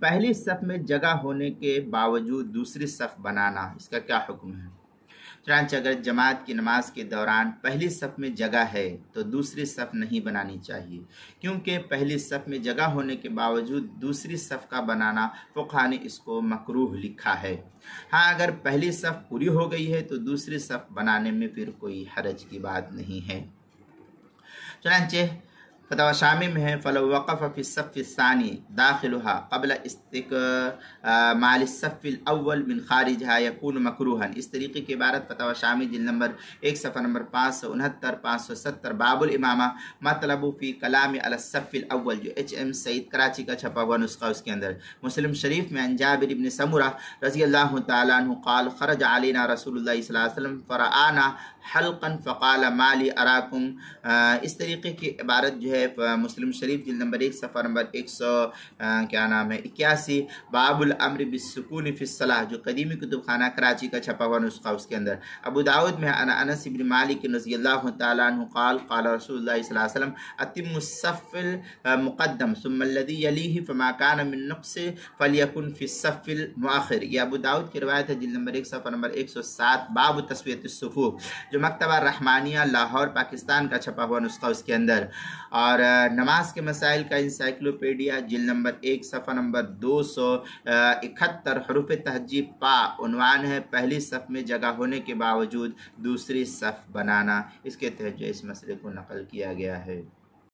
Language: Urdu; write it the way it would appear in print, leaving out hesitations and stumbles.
پہلی صف میں جگہ ہونے کے باوجود دوسری صف بنانا، اس کا کیا حکم ہے؟ چنانچہ اگر جماعت کی نماز کے دوران پہلی صف میں جگہ ہے تو دوسری صف نہیں بنانی چاہیے، کیونکہ پہلی صف میں جگہ ہونے کے باوجود دوسری صف کا بنانا فقہاء نے اس کو مکروہ لکھا ہے۔ ہاں، اگر پہلی صف پوری ہو گئی ہے تو دوسری صف بنانے میں پھر کوئی حرج کی بات نہیں ہے۔ چنانچہ فتویٰ شامی میں ہے فَلَوْ وَقَفَ فِي الصَّفِّ الثَّانِي دَاخِلُهَا قَبْلَ اسْتِكْمَالِ الصَّفِّ الْأَوَّلِ مِنْ خَارِجِهَا يَكُونُ مَكْرُوهًا۔ اس طریقے کی عبارت فتویٰ شامی جلد نمبر 1 صفحہ نمبر 569 570 باب الامامہ مطلب فی کلام علی الصف الاول، جو HM سعید کراچی کا چھپا ہوا نسخہ اس کے اندر۔ مسلم شریف میں عن جابر بن سمرہ رضی اللہ تعالیٰ عنہ قال خرج علینا رسول اللہ صلی اللہ علیہ وسلم فرآنا حلقا فقال ما لی اراکم۔ اس طریقے کی عبارت جو ہے مسلم شریف جلد نمبر 1 صفحہ نمبر 81 باب الامر بالسکون فی الصلاۃ، جو قدیمی کتب خانہ کراچی کا چھپا ہوا نسخہ اس کے اندر۔ ابو داؤد میں عن انس بن مالک رضی اللہ تعالیٰ عنہ قال قال رسول اللہ صلی اللہ علیہ وسلم اتم الصف المقدم ثم الذي يليه فما كان من نقص فليكن في الصف المؤخر۔ یہ ابو داؤد کی روایت ہے جلد نمبر 1 صفحہ نمبر 107 باب تسویۃ الصفوف، جو مکتبہ رحمانیہ لاہور پاکستان کا چھپا ہوا نسخہ اس کے اندر۔ اور نماز کے مسائل کا انسائکلوپیڈیا جلد نمبر 1 صفحہ نمبر 271 حروف تہجی پا، عنوان ہے پہلی صف میں جگہ ہونے کے باوجود دوسری صف بنانا۔ اس کے تحت جو اس مسئلے کو نقل کیا گیا ہے۔